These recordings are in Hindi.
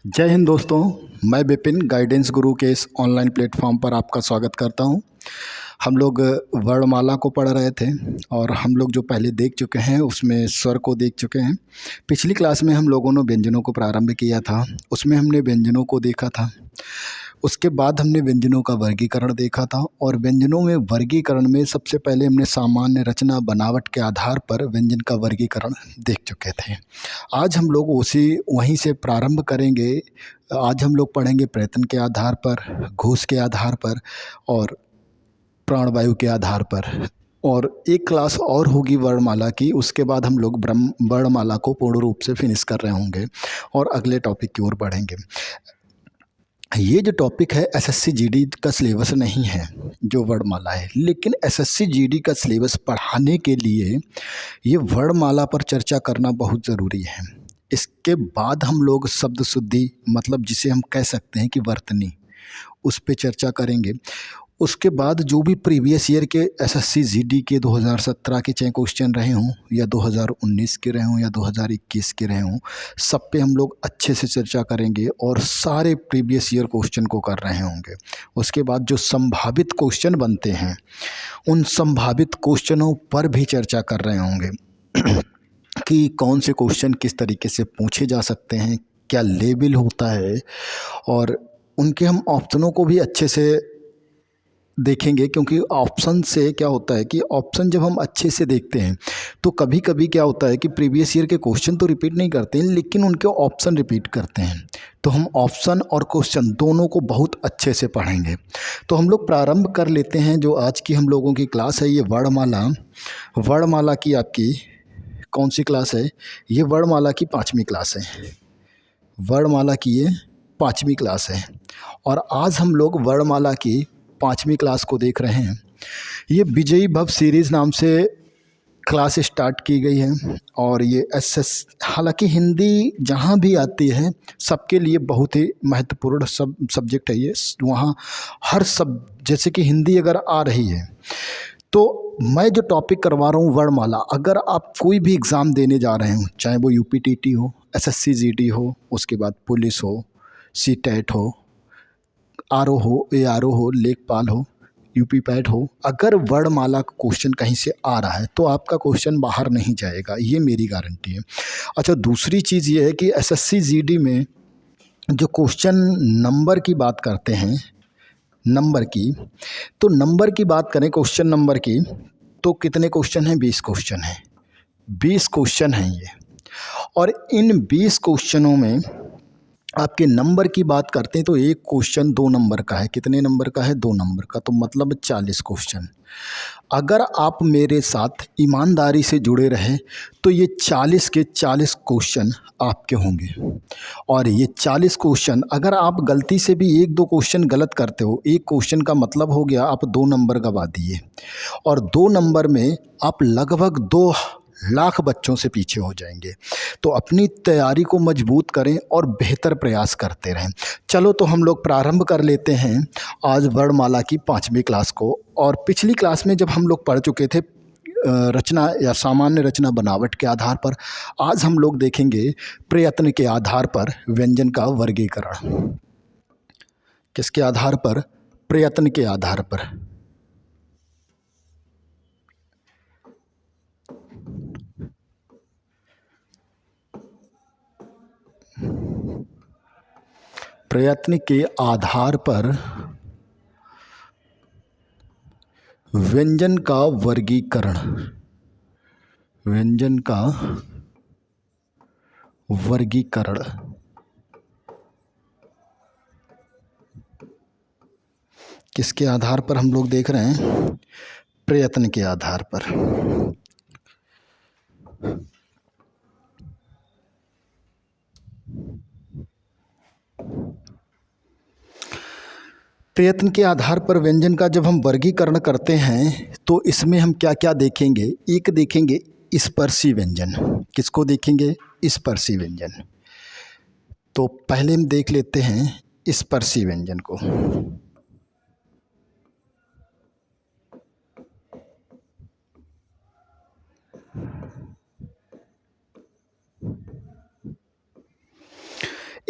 जय हिंद दोस्तों। मैं विपिन गाइडेंस गुरु के इस ऑनलाइन प्लेटफॉर्म पर आपका स्वागत करता हूं। हम लोग वर्णमाला को पढ़ रहे थे और हम लोग जो पहले देख चुके हैं उसमें स्वर को देख चुके हैं। पिछली क्लास में हम लोगों ने व्यंजनों को प्रारंभ किया था, उसमें हमने व्यंजनों को देखा था। उसके बाद हमने व्यंजनों का वर्गीकरण देखा था और व्यंजनों में वर्गीकरण में सबसे पहले हमने सामान्य रचना बनावट के आधार पर व्यंजन का वर्गीकरण देख चुके थे। आज हम लोग वहीं से प्रारंभ करेंगे। आज हम लोग पढ़ेंगे प्रयत्न के आधार पर, घोष के आधार पर और प्राणवायु के आधार पर। और एक क्लास और होगी वर्णमाला की, उसके बाद हम लोग ब्रह्म वर्णमाला को पूर्ण रूप से फिनिश कर रहे होंगे और अगले टॉपिक की ओर बढ़ेंगे। ये जो टॉपिक है एसएससी जीडी का सिलेबस नहीं है जो वर्णमाला है, लेकिन एसएससी जीडी का सिलेबस पढ़ाने के लिए ये वर्णमाला पर चर्चा करना बहुत ज़रूरी है। इसके बाद हम लोग शब्द शुद्धि, मतलब जिसे हम कह सकते हैं कि वर्तनी, उस पे चर्चा करेंगे। उसके बाद जो भी प्रीवियस ईयर के एसएससी जीडी के 2017 के चाहे क्वेश्चन रहे हों या 2019 के रहे हों या 2021 के रहे हों, सब पे हम लोग अच्छे से चर्चा करेंगे और सारे प्रीवियस ईयर क्वेश्चन को कर रहे होंगे। उसके बाद जो संभावित क्वेश्चन बनते हैं उन संभावित क्वेश्चनों पर भी चर्चा कर रहे होंगे कि कौन से क्वेश्चन किस तरीके से पूछे जा सकते हैं, क्या लेवल होता है, और उनके हम ऑप्शनों को भी अच्छे से देखेंगे। क्योंकि ऑप्शन से क्या होता है कि ऑप्शन जब हम अच्छे से देखते हैं तो कभी कभी क्या होता है कि प्रीवियस ईयर के क्वेश्चन तो रिपीट नहीं करते हैं, लेकिन उनके ऑप्शन रिपीट करते हैं। तो हम ऑप्शन और क्वेश्चन दोनों को बहुत अच्छे से पढ़ेंगे। तो हम लोग प्रारंभ कर लेते हैं। जो आज की हम लोगों की क्लास है, ये वर्णमाला की आपकी कौन सी क्लास है? ये वर्णमाला की 5वीं क्लास है। वर्णमाला की ये 5वीं क्लास है और आज हम लोग वर्णमाला की 5वीं क्लास को देख रहे हैं। ये विजयी भव सीरीज़ नाम से क्लास स्टार्ट की गई है और ये हालांकि हिंदी जहाँ भी आती है सबके लिए बहुत ही महत्वपूर्ण सब्जेक्ट है ये। वहाँ हर जैसे कि हिंदी अगर आ रही है तो मैं जो टॉपिक करवा रहा हूँ वर्णमाला, अगर आप कोई भी एग्ज़ाम देने जा रहे हो, चाहे वो यूपीटीटी हो, एसएससी जीडी हो, उसके बाद पुलिस हो, सीटेट हो, आरओ हो, एआरओ हो, लेखपाल हो, यूपी पैट हो, अगर वर्णमाला का क्वेश्चन कहीं से आ रहा है तो आपका क्वेश्चन बाहर नहीं जाएगा, ये मेरी गारंटी है। अच्छा, दूसरी चीज़ ये है कि एसएससी जीडी में जो क्वेश्चन नंबर की बात करते हैं, नंबर की, तो नंबर की बात करें क्वेश्चन नंबर की, तो कितने क्वेश्चन हैं? 20 क्वेश्चन हैं। 20 क्वेश्चन हैं ये। और इन 20 क्वेश्चनों में आपके नंबर की बात करते हैं तो एक क्वेश्चन 2 नंबर का है। कितने नंबर का है? 2 नंबर का। तो मतलब 40 क्वेश्चन। अगर आप मेरे साथ ईमानदारी से जुड़े रहे तो ये 40 के 40 क्वेश्चन आपके होंगे। और ये 40 क्वेश्चन अगर आप गलती से भी 1-2 क्वेश्चन गलत करते हो, एक क्वेश्चन का मतलब हो गया आप 2 नंबर गवा दिए, और 2 नंबर में आप लगभग 2 लाख बच्चों से पीछे हो जाएंगे। तो अपनी तैयारी को मजबूत करें और बेहतर प्रयास करते रहें। चलो तो हम लोग प्रारंभ कर लेते हैं आज वर्णमाला की 5वीं क्लास को। और पिछली क्लास में जब हम लोग पढ़ चुके थे रचना या सामान्य रचना बनावट के आधार पर, आज हम लोग देखेंगे प्रयत्न के आधार पर व्यंजन का वर्गीकरण। किसके आधार पर? प्रयत्न के आधार पर। प्रयत्न के आधार पर व्यंजन का वर्गीकरण। व्यंजन का वर्गीकरण किसके आधार पर हम लोग देख रहे हैं? प्रयत्न के आधार पर। प्रयत्न के आधार पर व्यंजन का जब हम वर्गीकरण करते हैं तो इसमें हम क्या क्या देखेंगे? एक देखेंगे स्पर्शी व्यंजन। किसको देखेंगे? स्पर्शी व्यंजन। तो पहले हम देख लेते हैं स्पर्शी व्यंजन को।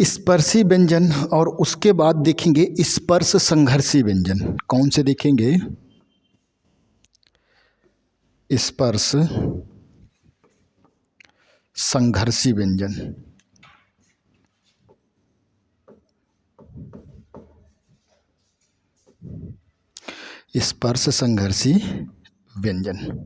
स्पर्शी व्यंजन और उसके बाद देखेंगे स्पर्श संघर्षी व्यंजन। कौन से देखेंगे? स्पर्श संघर्षी व्यंजन। स्पर्श संघर्षी व्यंजन।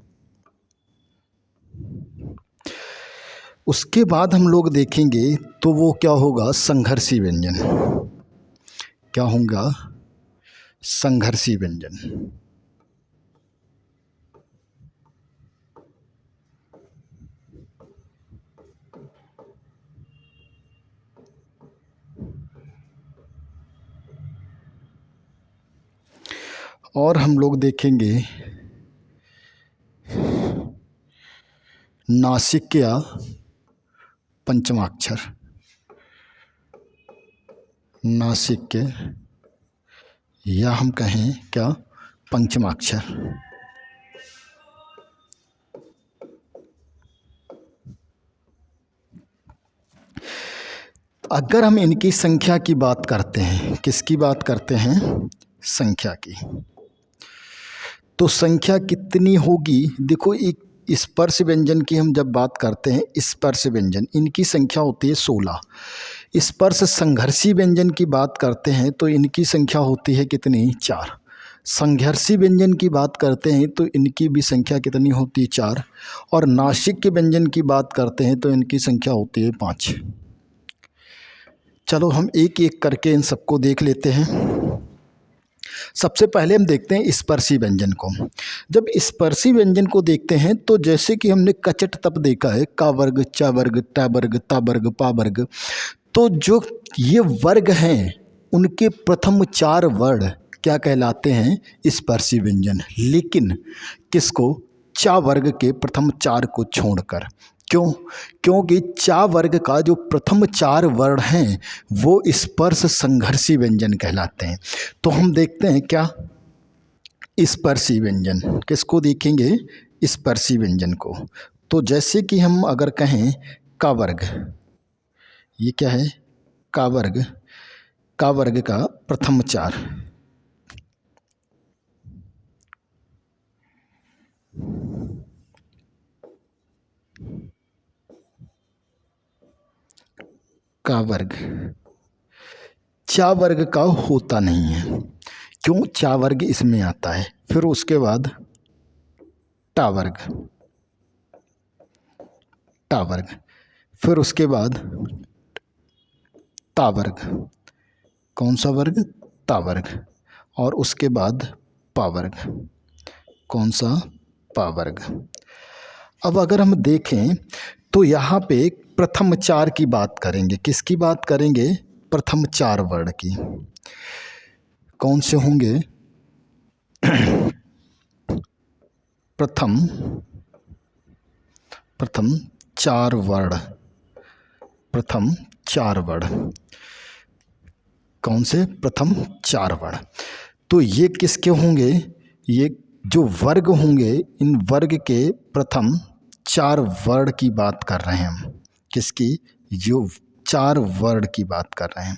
उसके बाद हम लोग देखेंगे तो वो क्या होगा? संघर्षी व्यंजन। क्या होगा? संघर्षी व्यंजन। और हम लोग देखेंगे नासिक या पंचमाक्षर। नासिक के या हम कहें क्या? पंचमाक्षर। अगर हम इनकी संख्या की बात करते हैं, किसकी बात करते हैं? संख्या की। तो संख्या कितनी होगी? देखो, एक स्पर्श व्यंजन की हम जब बात करते हैं, स्पर्श व्यंजन, इनकी संख्या होती है 16। स्पर्श संघर्षी व्यंजन की बात करते हैं तो इनकी संख्या होती है कितनी? 4। संघर्षी व्यंजन की बात करते हैं तो इनकी भी संख्या कितनी होती है? 4। और नासिक के व्यंजन की बात करते हैं तो इनकी संख्या होती है 5। चलो हम एक एक करके इन सबको देख लेते हैं। सबसे पहले हम देखते हैं स्पर्शी व्यंजन को। जब स्पर्शी व्यंजन को देखते हैं तो जैसे कि हमने कचट तप देखा है, का वर्ग, च वर्ग, ट वर्ग, ता वर्ग, पा वर्ग, तो जो ये वर्ग हैं उनके प्रथम 4 वर्ण क्या कहलाते हैं? स्पर्शी व्यंजन। लेकिन किसको? चा वर्ग के प्रथम 4 को छोड़कर। क्यों? क्योंकि चा वर्ग का जो प्रथम 4 वर्ण हैं वो स्पर्श संघर्षी व्यंजन कहलाते हैं। तो हम देखते हैं क्या? स्पर्शी व्यंजन। किसको देखेंगे? स्पर्शी व्यंजन को। तो जैसे कि हम अगर कहें का वर्ग, ये क्या है? का वर्ग। का वर्ग का प्रथम 4, का वर्ग चा वर्ग का होता नहीं है। क्यों? चा वर्ग इसमें आता है। फिर उसके बाद टा वर्ग, टा वर्ग, फिर उसके बाद ता वर्ग। कौन सा वर्ग? ता वर्ग। और उसके बाद पा वर्ग। कौन सा? पा वर्ग। अब अगर हम देखें तो यहाँ पे प्रथम 4 की बात करेंगे। किसकी बात करेंगे? प्रथम 4 वर्ण की। कौन से होंगे? प्रथम 4 वर्ण। प्रथम 4 वर्ण। कौन से? प्रथम 4 वर्ण। तो ये किसके होंगे? ये जो वर्ग होंगे, इन वर्ग के प्रथम 4 वर्ण की बात कर रहे हैं हम। किसकी? जो 4 वर्ण की बात कर रहे हैं।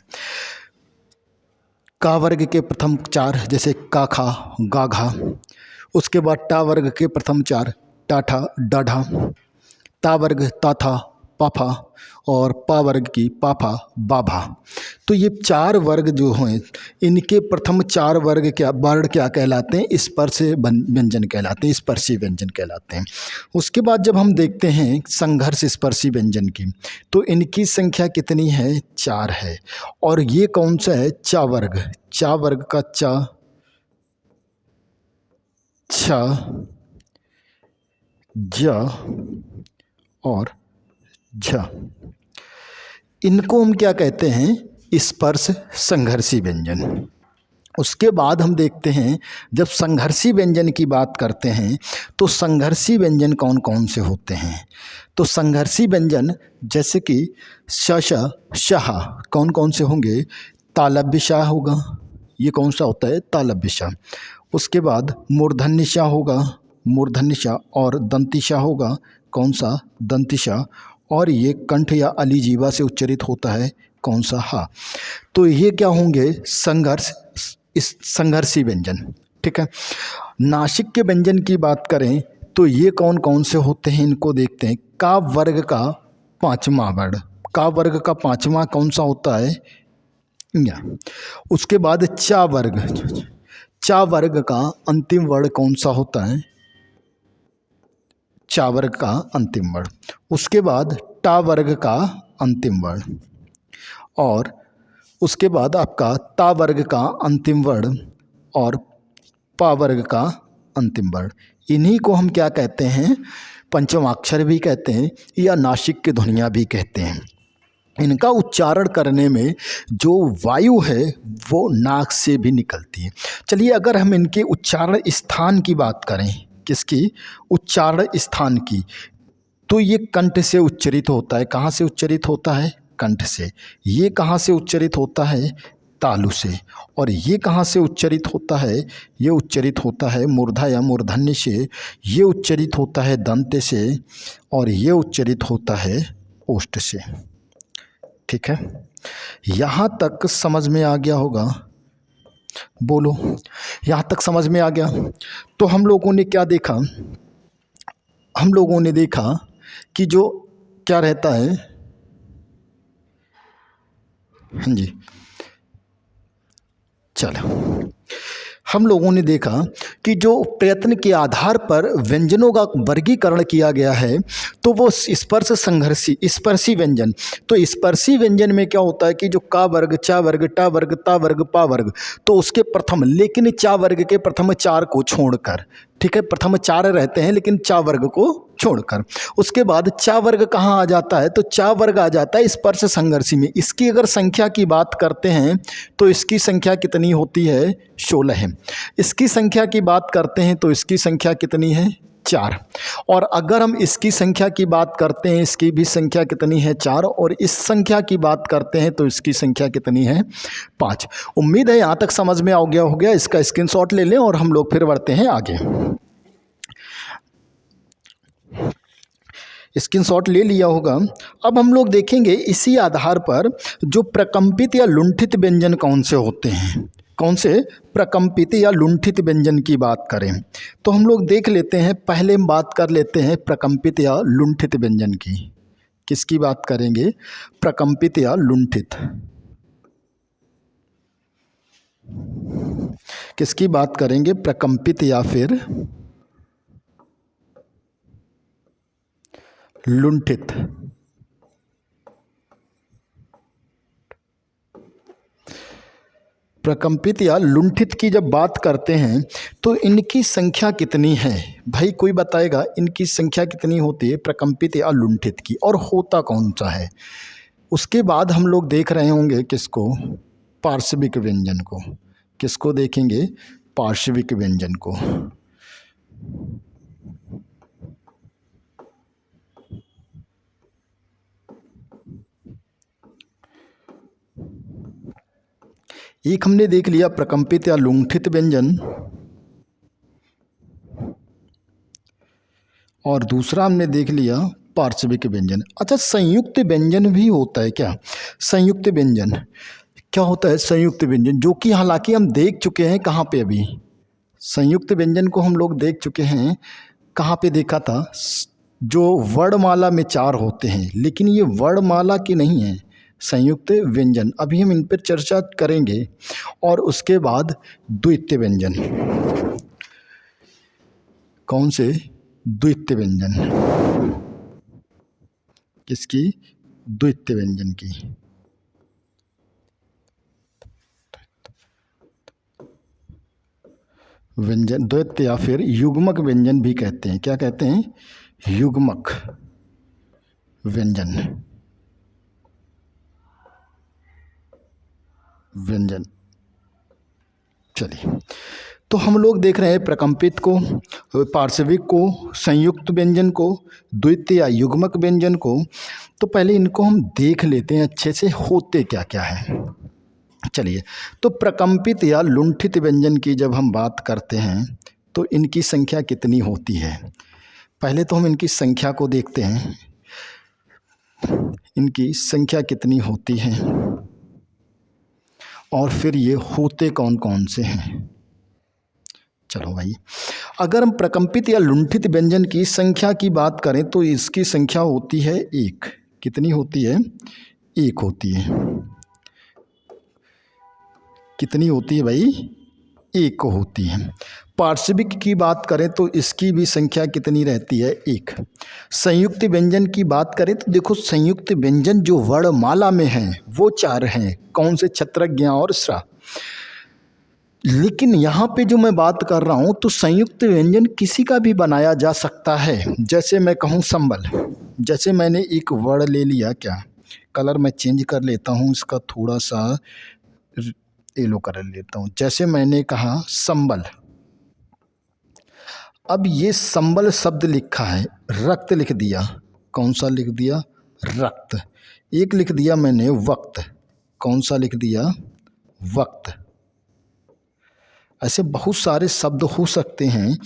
का वर्ग के प्रथम 4 जैसे का, खा, गा, घा। उसके बाद टा वर्ग के प्रथम 4 टाठा, डाढ़ा। ता वर्ग ताथा, पाफा। और पा वर्ग की पाफा, बाभा। तो ये 4 वर्ग जो हैं इनके प्रथम 4 वर्ग क्या वर्ण क्या कहलाते हैं? स्पर्श व्यंजन कहलाते हैं, स्पर्शी व्यंजन कहलाते हैं। उसके बाद जब हम देखते हैं संघर्ष स्पर्शी व्यंजन की तो इनकी संख्या कितनी है? 4 है। और ये कौन सा है? चा वर्ग। चा वर्ग का चा, छ, ज और झ। इनको हम क्या कहते हैं? स्पर्श संघर्षी व्यंजन। उसके बाद हम देखते हैं जब संघर्षी व्यंजन की बात करते हैं तो संघर्षी व्यंजन कौन कौन से होते हैं? तो संघर्षी व्यंजन जैसे कि श, शाह, कौन कौन से होंगे? तालव्य शाह होगा। ये कौन सा होता है? तालव्य शाह। उसके बाद मूर्धन्य शाह होगा, मूर्धन्य शाह। और दंती शाह होगा। कौन सा? दंती शाह। और ये कंठ या अलीजीवा से उच्चरित होता है, कौन सा? हाँ। तो ये क्या होंगे? संघर्षी व्यंजन। ठीक है। नासिक के व्यंजन की बात करें तो ये कौन कौन से होते हैं, इनको देखते हैं। का वर्ग का पांचवा वर्ण, का वर्ग का पांचवा कौन सा होता है? या उसके बाद चा वर्ग, चा वर्ग का अंतिम वर्ण कौन सा होता है? चा वर्ग का अंतिम वर्ण। उसके बाद टा वर्ग का अंतिम वर्ण, और उसके बाद आपका ता वर्ग का अंतिम वर्ण और पा वर्ग का अंतिम वर्ण। इन्हीं को हम क्या कहते हैं? पंचमाक्षर भी कहते हैं या नासिक की ध्वनियाँ भी कहते हैं। इनका उच्चारण करने में जो वायु है वो नाक से भी निकलती है। चलिए अगर हम इनके उच्चारण स्थान की बात करें, किसकी? उच्चारण स्थान की, तो ये कंठ से उच्चरित होता है। कहाँ से उच्चरित होता है? कंठ से। ये कहाँ से उच्चरित होता है? तालु से। और ये कहाँ से उच्चरित होता है? ये उच्चरित होता है मूर्धा या मूर्धन्य से। ये उच्चरित होता है दंत से, और ये उच्चरित होता है ओष्ठ से। ठीक है, यहाँ तक समझ में आ गया होगा? बोलो, यहाँ तक समझ में आ गया? तो हम लोगों ने क्या देखा? हम लोगों ने देखा कि जो क्या रहता है, हाँ जी, चलो, हम लोगों ने देखा कि जो प्रयत्न के आधार पर व्यंजनों का वर्गीकरण किया गया है तो वो स्पर्श संघर्षी स्पर्शी व्यंजन। तो स्पर्शी व्यंजन में क्या होता है कि जो का वर्ग, चा वर्ग, टा वर्ग, ता वर्ग, पा वर्ग, तो उसके प्रथम, लेकिन चा वर्ग के प्रथम चार को छोड़कर, ठीक है, प्रथम चार रहते हैं लेकिन चा वर्ग को छोड़कर। उसके बाद चा वर्ग कहाँ आ जाता है? तो चा वर्ग आ जाता है स्पर्श संघर्षी में। इसकी अगर संख्या की बात करते हैं तो इसकी संख्या कितनी होती है? 16 है। इसकी संख्या की बात करते हैं तो इसकी संख्या कितनी है? 4। और अगर हम इसकी संख्या की बात करते हैं, इसकी भी संख्या कितनी है? 4। और इस संख्या की बात करते हैं तो इसकी संख्या कितनी है? 5। उम्मीद है यहाँ तक समझ में आ गया हो गया। इसका स्क्रीनशॉट ले लें और हम लोग फिर बढ़ते हैं आगे। स्क्रीनशॉट ले लिया होगा। अब हम लोग देखेंगे इसी आधार पर जो प्रकंपित या लुंठित व्यंजन कौन से होते हैं। कौन से? प्रकंपित या लुंठित व्यंजन की बात करें तो हम लोग देख लेते हैं। पहले हम बात कर लेते हैं प्रकंपित या लुंठित व्यंजन की। किसकी बात करेंगे? प्रकंपित या लुंठित। किसकी बात करेंगे? प्रकंपित या फिर लुंठित। प्रकंपित या लुंठित की जब बात करते हैं तो इनकी संख्या कितनी है? भाई कोई बताएगा इनकी संख्या कितनी होती है प्रकंपित या लुंठित की, और होता कौन सा है? उसके बाद हम लोग देख रहे होंगे किसको? पार्श्विक व्यंजन को। किसको देखेंगे? पार्श्विक व्यंजन को। एक हमने देख लिया प्रकंपित या लुंठित व्यंजन, और दूसरा हमने देख लिया पार्श्विक व्यंजन। अच्छा, संयुक्त व्यंजन भी होता है क्या? संयुक्त व्यंजन क्या होता है? संयुक्त व्यंजन जो कि हालांकि हम देख चुके हैं। कहाँ पे? अभी संयुक्त व्यंजन को हम लोग देख चुके हैं। कहाँ पे देखा था? जो वर्णमाला में 4 होते हैं, लेकिन ये वर्णमाला की नहीं है, संयुक्त व्यंजन। अभी हम इन पर चर्चा करेंगे। और उसके बाद द्वितीय व्यंजन। कौन से? द्वितीय व्यंजन। किसकी? द्वितीय व्यंजन की। व्यंजन द्वैत या फिर युग्मक व्यंजन भी कहते हैं। क्या कहते हैं? युग्मक व्यंजन। व्यंजन। चलिए, तो हम लोग देख रहे हैं प्रकंपित को, पार्श्विक को, संयुक्त व्यंजन को, द्वितीय या युग्मक व्यंजन को। तो पहले इनको हम देख लेते हैं अच्छे से होते क्या क्या है। चलिए, तो प्रकंपित या लुंठित व्यंजन की जब हम बात करते हैं तो इनकी संख्या कितनी होती है? पहले तो हम इनकी संख्या को देखते हैं। इनकी संख्या कितनी होती है? और फिर ये होते कौन कौन से हैं। चलो भाई, अगर हम प्रकंपित या लुंठित व्यंजन की संख्या की बात करें तो इसकी संख्या होती है एक। कितनी होती है? एक होती है। कितनी होती है भाई? एक होती है। पार्श्विक की बात करें तो इसकी भी संख्या कितनी रहती है? एक। संयुक्त व्यंजन की बात करें तो देखो, संयुक्त व्यंजन जो वर्णमाला में हैं वो 4 हैं। कौन से? छत्रक, ज्ञ और स्रा। लेकिन यहाँ पे जो मैं बात कर रहा हूँ तो संयुक्त व्यंजन किसी का भी बनाया जा सकता है। जैसे मैं कहूँ संबल, जैसे मैंने एक वर्ड ले लिया, क्या कलर मैं चेंज कर लेता हूँ इसका, थोड़ा सा येलो कर लेता हूँ। जैसे मैंने कहा संबल, अब ये संबल शब्द लिखा है, रक्त लिख दिया। कौन सा लिख दिया? रक्त। एक लिख दिया मैंने वक्त। कौन सा लिख दिया? वक्त। ऐसे बहुत सारे शब्द हो सकते हैं।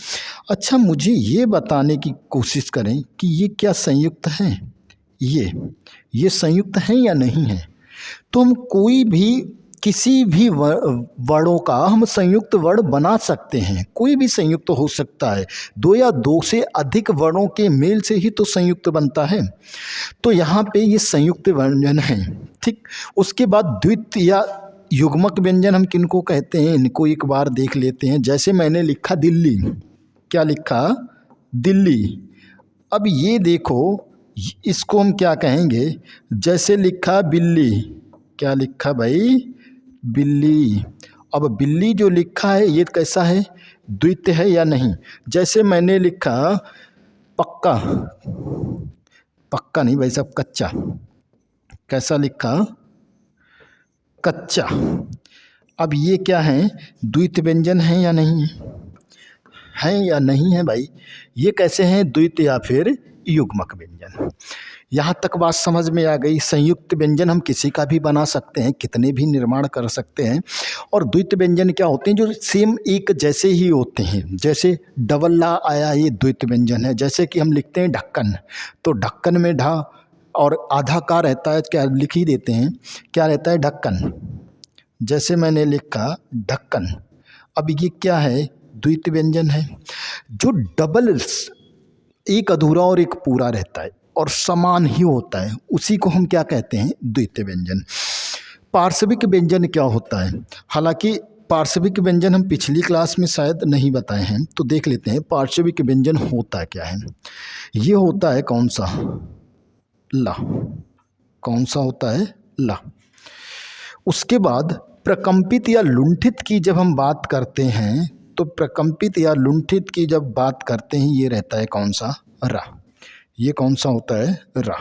अच्छा, मुझे ये बताने की कोशिश करें कि ये क्या संयुक्त हैं? ये संयुक्त हैं या नहीं है? तो हम कोई भी किसी भी वर्णों का हम संयुक्त वर्ण बना सकते हैं। कोई भी संयुक्त हो सकता है। 2 या 2 से अधिक वर्णों के मेल से ही तो संयुक्त बनता है। तो यहाँ पे ये संयुक्त व्यंजन है। ठीक, उसके बाद द्वित या युग्मक व्यंजन हम किनको कहते हैं, इनको एक बार देख लेते हैं। जैसे मैंने लिखा दिल्ली, क्या लिखा? दिल्ली। अब ये देखो, इसको हम क्या कहेंगे? जैसे लिखा बिल्ली, क्या लिखा भाई? बिल्ली। अब बिल्ली जो लिखा है ये कैसा है? द्वित है या नहीं? जैसे मैंने लिखा पक्का, पक्का नहीं भाई साहब, कच्चा। कैसा लिखा? कच्चा। अब ये क्या है? द्वित व्यंजन है या नहीं है? या नहीं है भाई? ये कैसे हैं? द्वित या फिर युग्मक व्यंजन। यहाँ तक बात समझ में आ गई। संयुक्त व्यंजन हम किसी का भी बना सकते हैं, कितने भी निर्माण कर सकते हैं। और द्वित व्यंजन क्या होते हैं? जो सेम एक जैसे ही होते हैं। जैसे डबल ला आया, ये द्वित व्यंजन है। जैसे कि हम लिखते हैं ढक्कन, तो ढक्कन में ढा और आधा का रहता है, क्या लिख ही देते हैं, क्या रहता है? ढक्कन। जैसे मैंने लिखा ढक्कन, अब ये क्या है? द्वित व्यंजन है। जो डबल, एक अधूरा और एक पूरा रहता है और समान ही होता है, उसी को हम क्या कहते हैं? द्वित व्यंजन। पार्श्विक व्यंजन क्या होता है? हालांकि पार्श्विक व्यंजन हम पिछली क्लास में शायद नहीं बताए हैं, तो देख लेते हैं पार्श्विक व्यंजन होता क्या है। ये होता है कौन सा? ला। कौन सा होता है? ला। उसके बाद प्रकंपित या लुंठित की जब हम बात करते हैं, तो प्रकंपित या लुंठित की जब बात करते हैं, ये रहता है कौन सा? रा। ये कौन सा होता है? रा।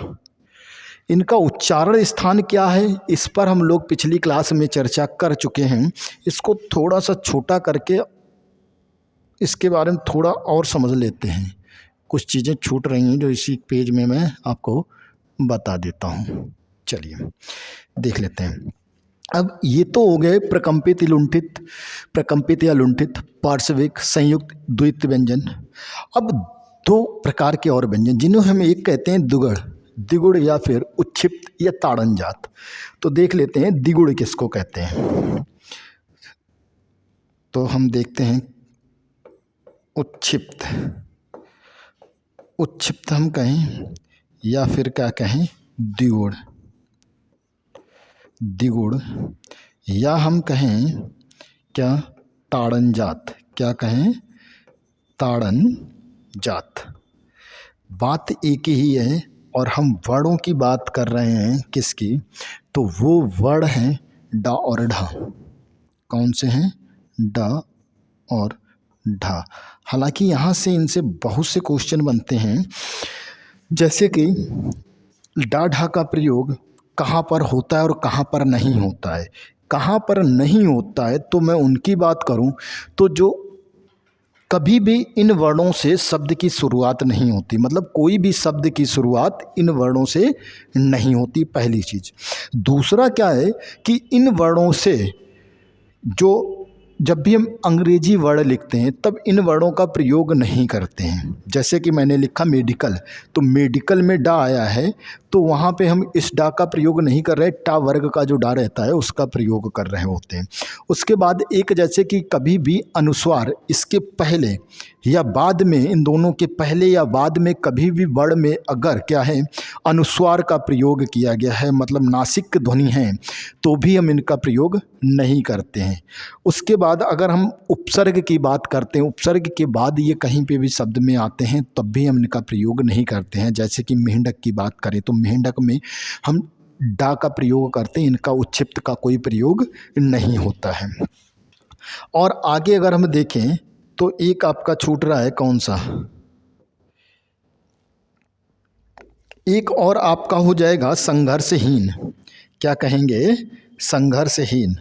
इनका उच्चारण स्थान क्या है? इस पर हम लोग पिछली क्लास में चर्चा कर चुके हैं। इसको थोड़ा सा छोटा करके इसके बारे में थोड़ा और समझ लेते हैं। कुछ चीज़ें छूट रही हैं जो इसी पेज में मैं आपको बता देता हूँ। चलिए देख लेते हैं। अब ये तो हो गए प्रकंपित लुंठित, प्रकंपित या लुंठित, पार्श्विक, संयुक्त, द्वित व्यंजन। अब 2 प्रकार के और व्यंजन, जिन्हें हम एक कहते हैं द्विगुण, द्विगुण या फिर उच्छिप्त या ताड़न जात। तो देख लेते हैं द्विगुण किसको कहते हैं। तो हम देखते हैं उच्छिप्त। उच्छिप्त हम कहें या फिर क्या कहें? द्विगुण। द्विगुण या हम कहें क्या? ताड़न जात। क्या कहें? ताड़न जात। बात एक ही है और हम वर्णों की बात कर रहे हैं। किसकी? तो वो वर्ण हैं डा और ढा। कौन से हैं? डा और ढा। हालांकि यहाँ से इनसे बहुत से क्वेश्चन बनते हैं, जैसे कि डा ढा का प्रयोग कहाँ पर होता है और कहाँ पर नहीं होता है। कहाँ पर नहीं होता है तो मैं उनकी बात करूं तो जो कभी भी इन वर्णों से शब्द की शुरुआत नहीं होती, मतलब कोई भी शब्द की शुरुआत इन वर्णों से नहीं होती, पहली चीज़। दूसरा क्या है कि इन वर्णों से जो जब भी हम अंग्रेजी वर्ड लिखते हैं तब इन वर्णों का प्रयोग नहीं करते हैं। जैसे कि मैंने लिखा मेडिकल, तो मेडिकल में डा आया है तो वहाँ पे हम इस डा का प्रयोग नहीं कर रहे, टा वर्ग का जो डा रहता है उसका प्रयोग कर रहे होते हैं। उसके बाद एक जैसे कि कभी भी अनुस्वार इसके पहले या बाद में, इन दोनों के पहले या बाद में कभी भी वर्ण में अगर क्या है अनुस्वार का प्रयोग किया गया है, मतलब नासिक ध्वनि है, तो भी हम इनका प्रयोग नहीं करते हैं। उसके बाद अगर हम उपसर्ग की बात करते हैं, उपसर्ग के बाद ये कहीं पे भी शब्द में आते हैं तब भी हम इनका प्रयोग नहीं करते हैं। जैसे कि मेंढक की बात करें तो मेंढक में हम डा का प्रयोग करते हैं, इनका उच्छिप्त का कोई प्रयोग नहीं होता है। और आगे अगर हम देखें तो एक आपका छूट रहा है, कौन सा, एक और आपका हो जाएगा संघर्षहीन। क्या कहेंगे, संघर्षहीन।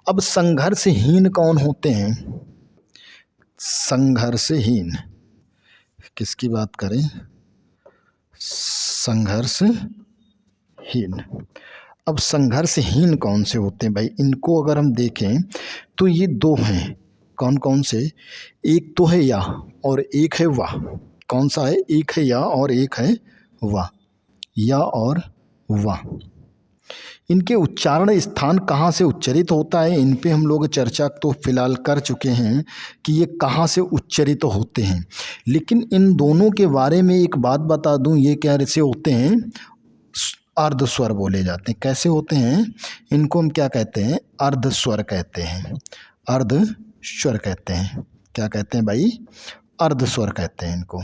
अब संघर्षहीन कौन होते हैं, संघर्षहीन किसकी बात करें, संघर्षहीन। अब संघर्षहीन कौन से होते हैं भाई, इनको अगर हम देखें तो ये दो हैं, कौन कौन से, एक तो है या और एक है वाह। कौन सा है, एक है या और एक है वाह, या और वाह। इनके उच्चारण स्थान कहाँ से उच्चरित होता है, इन पे हम लोग चर्चा तो फिलहाल कर चुके हैं कि ये कहाँ से उच्चरित होते हैं। लेकिन इन दोनों के बारे में एक बात बता दूं, ये कैसे होते हैं, अर्ध स्वर बोले जाते हैं। कैसे होते हैं, इनको हम क्या कहते हैं, अर्ध स्वर कहते हैं, अर्ध स्वर कहते हैं। क्या कहते हैं भाई, अर्ध स्वर कहते हैं इनको,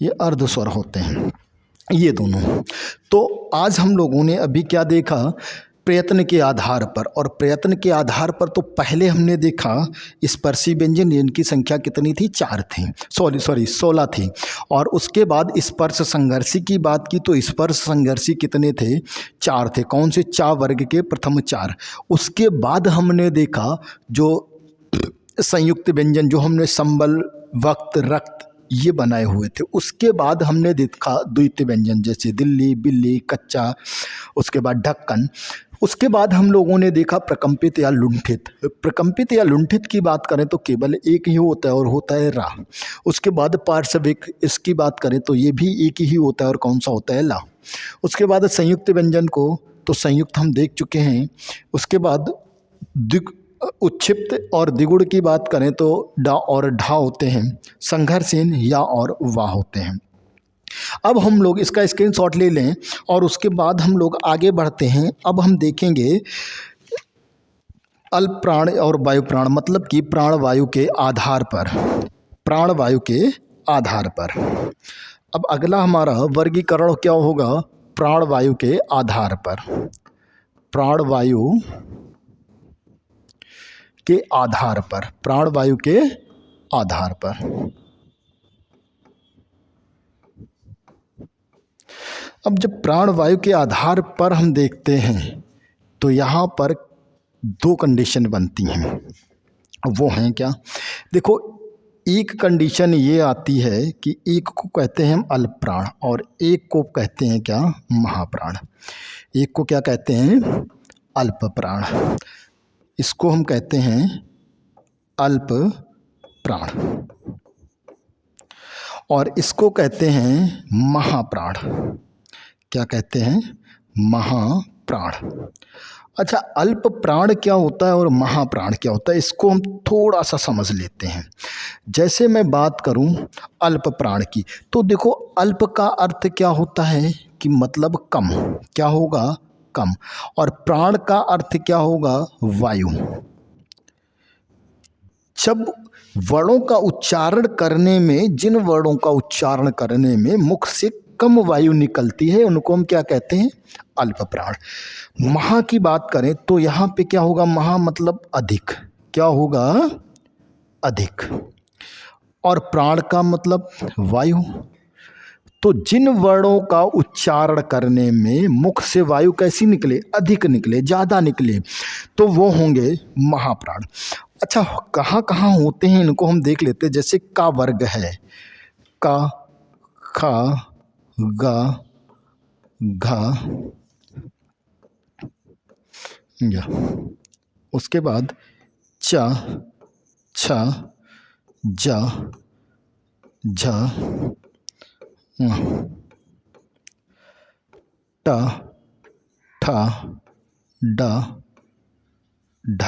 ये अर्ध स्वर होते हैं ये दोनों। तो आज हम लोगों ने अभी क्या देखा, प्रयत्न के आधार पर, और प्रयत्न के आधार पर तो पहले हमने देखा स्पर्शी व्यंजन, इनकी संख्या कितनी थी, 4 थी, 16 थी। और उसके बाद स्पर्श संघर्षी की बात की तो स्पर्श संघर्षी कितने थे, 4 थे। कौन से, चा वर्ग के प्रथम 4। उसके बाद हमने देखा जो संयुक्त व्यंजन, जो हमने संबल, वक्त, रक्त ये बनाए हुए थे। उसके बाद हमने देखा द्वितीय व्यंजन, जैसे दिल्ली, बिल्ली, कच्चा, उसके बाद ढक्कन। उसके बाद हम लोगों ने देखा प्रकंपित या लुंठित। प्रकंपित या लुंठित की बात करें तो केवल एक ही होता है और होता है रा। उसके बाद पार्श्विक, इसकी बात करें तो ये भी एक ही होता है और कौन सा होता है, ला। उसके बाद संयुक्त व्यंजन को तो संयुक्त हम देख चुके हैं। उसके बाद उच्छिप्त और द्विगुण की बात करें तो डा और ढा होते हैं। संघर्षहीन या और वाह होते हैं। अब हम लोग इसका स्क्रीनशॉट ले लें और उसके बाद हम लोग आगे बढ़ते हैं। अब हम देखेंगे अल्प प्राण और वायु प्राण, मतलब कि प्राण वायु के आधार पर, प्राण वायु के आधार पर। अब अगला हमारा वर्गीकरण क्या होगा, प्राण वायु के आधार पर, प्राण वायु के आधार पर, प्राण वायु के आधार पर। अब जब प्राण वायु के आधार पर हम देखते हैं तो यहाँ पर 2 कंडीशन बनती हैं। वो हैं क्या, देखो, एक कंडीशन ये आती है कि एक को कहते हैं हम अल्प प्राण और एक को कहते हैं क्या, महाप्राण। एक को क्या कहते हैं, अल्प प्राण, इसको हम कहते हैं अल्प प्राण, और इसको कहते हैं महाप्राण। क्या कहते हैं, महाप्राण। अच्छा, अल्प प्राण क्या होता है और महाप्राण क्या होता है, इसको हम थोड़ा सा समझ लेते हैं। जैसे मैं बात करूं अल्प प्राण की, तो देखो अल्प का अर्थ क्या होता है कि मतलब कम, क्या होगा, कम। और प्राण का अर्थ क्या होगा, वायु। जब वर्णों का उच्चारण करने में, जिन वर्णों का उच्चारण करने में मुख से कम वायु निकलती है उनको हम क्या कहते हैं, अल्प प्राण। महा की बात करें तो यहाँ पे क्या होगा, महा मतलब अधिक, क्या होगा, अधिक। और प्राण का मतलब वायु। तो जिन वर्णों का उच्चारण करने में मुख से वायु कैसी निकले, अधिक निकले, ज़्यादा निकले, तो वो होंगे महाप्राण। अच्छा, कहाँ कहाँ होते हैं इनको हम देख लेते हैं। जैसे का वर्ग है, का, खा, गा, घा, या। उसके बाद चा, छा, जा, झा, ट ठ ड ढ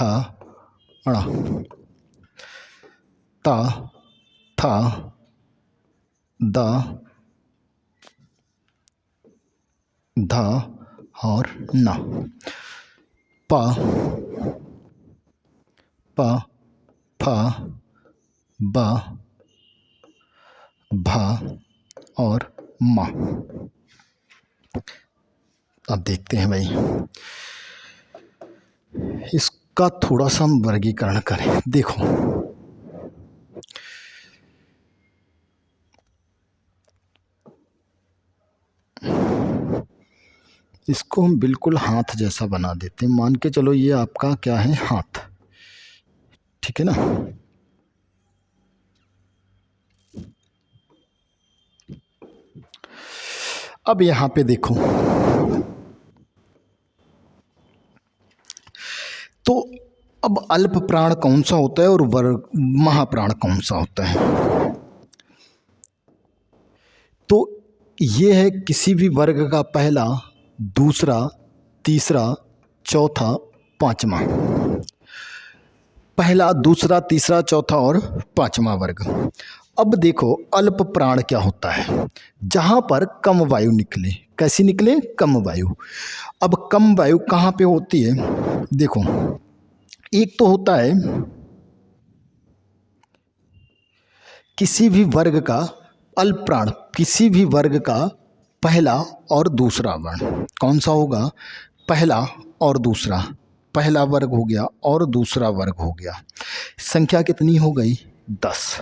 ण त थ द ध और न। प प फ ब भ और म। अब देखते हैं भाई, इसका थोड़ा सा हम वर्गीकरण करें। देखो, इसको हम बिल्कुल हाथ जैसा बना देते हैं। मान के चलो ये आपका क्या है, हाथ, ठीक है ना। अब यहाँ पे देखो, तो अब अल्प प्राण कौन सा होता है और वर्ग महाप्राण कौन सा होता है। तो ये है किसी भी वर्ग का पहला, दूसरा, तीसरा, चौथा, पांचवा। पहला, दूसरा, तीसरा, चौथा और पांचवा वर्ग। अब देखो अल्प प्राण क्या होता है, जहां पर कम वायु निकले। कैसी निकले, कम वायु। अब कम वायु कहाँ पे होती है, देखो, एक तो होता है किसी भी वर्ग का अल्प प्राण, किसी भी वर्ग का पहला और दूसरा वर्ण। कौन सा होगा, पहला और दूसरा। पहला वर्ग हो गया और दूसरा वर्ग हो गया। संख्या कितनी हो गई, 10।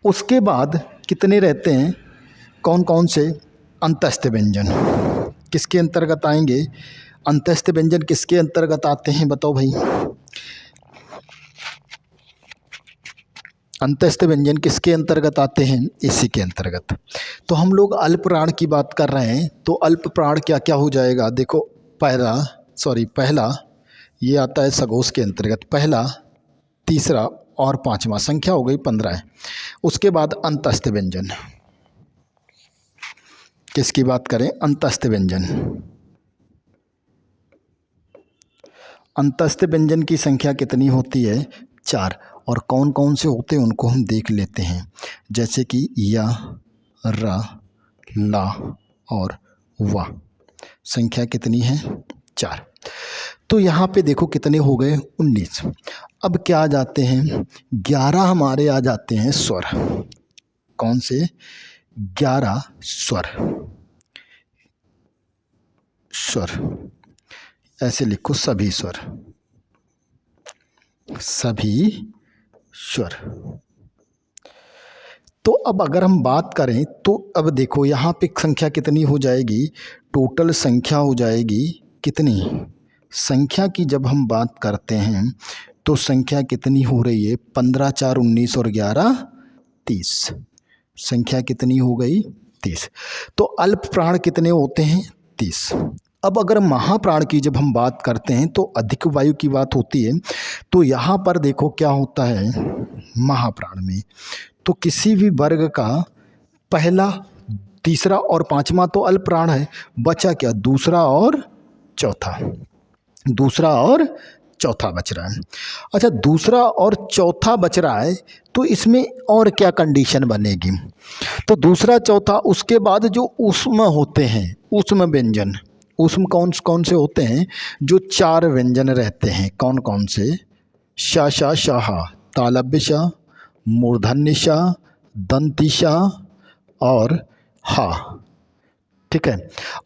उसके बाद कितने रहते हैं, कौन कौन से, अंतस्थ व्यंजन किसके अंतर्गत आएंगे, अंतस्थ व्यंजन किसके अंतर्गत आते हैं, बताओ भाई। अंतस्थ व्यंजन किसके अंतर्गत आते हैं, इसी के अंतर्गत। तो हम लोग अल्प प्राण की बात कर रहे हैं, तो अल्प प्राण क्या क्या हो जाएगा, देखो, पहला ये आता है सगोस के अंतर्गत, पहला, तीसरा और पांचवा, संख्या हो गई 15 है। उसके बाद अंतस्थ व्यंजन, किसकी बात करें, अंतस्थ व्यंजन। अंतस्थ व्यंजन की संख्या कितनी होती है, 4। और कौन कौन से होते हैं उनको हम देख लेते हैं, जैसे कि या, रा, ला और वा। संख्या कितनी है, 4। तो यहाँ पे देखो कितने हो गए, 19। अब क्या आ जाते हैं, 11 हमारे आ जाते हैं स्वर। कौन से, 11 स्वर। ऐसे लिखो, सभी स्वर, सभी स्वर। तो अब अगर हम बात करें तो अब देखो यहाँ पे संख्या कितनी हो जाएगी, टोटल संख्या हो जाएगी कितनी, संख्या की जब हम बात करते हैं तो संख्या कितनी हो रही है, 15, 4, 19 और 11, 30। संख्या कितनी हो गई, 30। तो अल्प प्राण कितने होते हैं, 30। अब अगर महाप्राण की जब हम बात करते हैं तो अधिक वायु की बात होती है। तो यहाँ पर देखो क्या होता है महाप्राण में, तो किसी भी वर्ग का पहला, तीसरा और पांचवा तो अल्प प्राण है, बचा क्या, दूसरा और चौथा। दूसरा और चौथा बच रहा है। अच्छा, दूसरा और चौथा बच रहा है, तो इसमें और क्या कंडीशन बनेगी, तो दूसरा, चौथा, उसके बाद जो ऊष्म होते हैं, ऊष्म व्यंजन, ऊष्म कौन कौन से होते हैं, जो 4 व्यंजन रहते हैं, कौन कौन से, शा, शा, शाहा, तालव्य शा, मूर्धन्य शा, दंती शा और हा। ठीक है।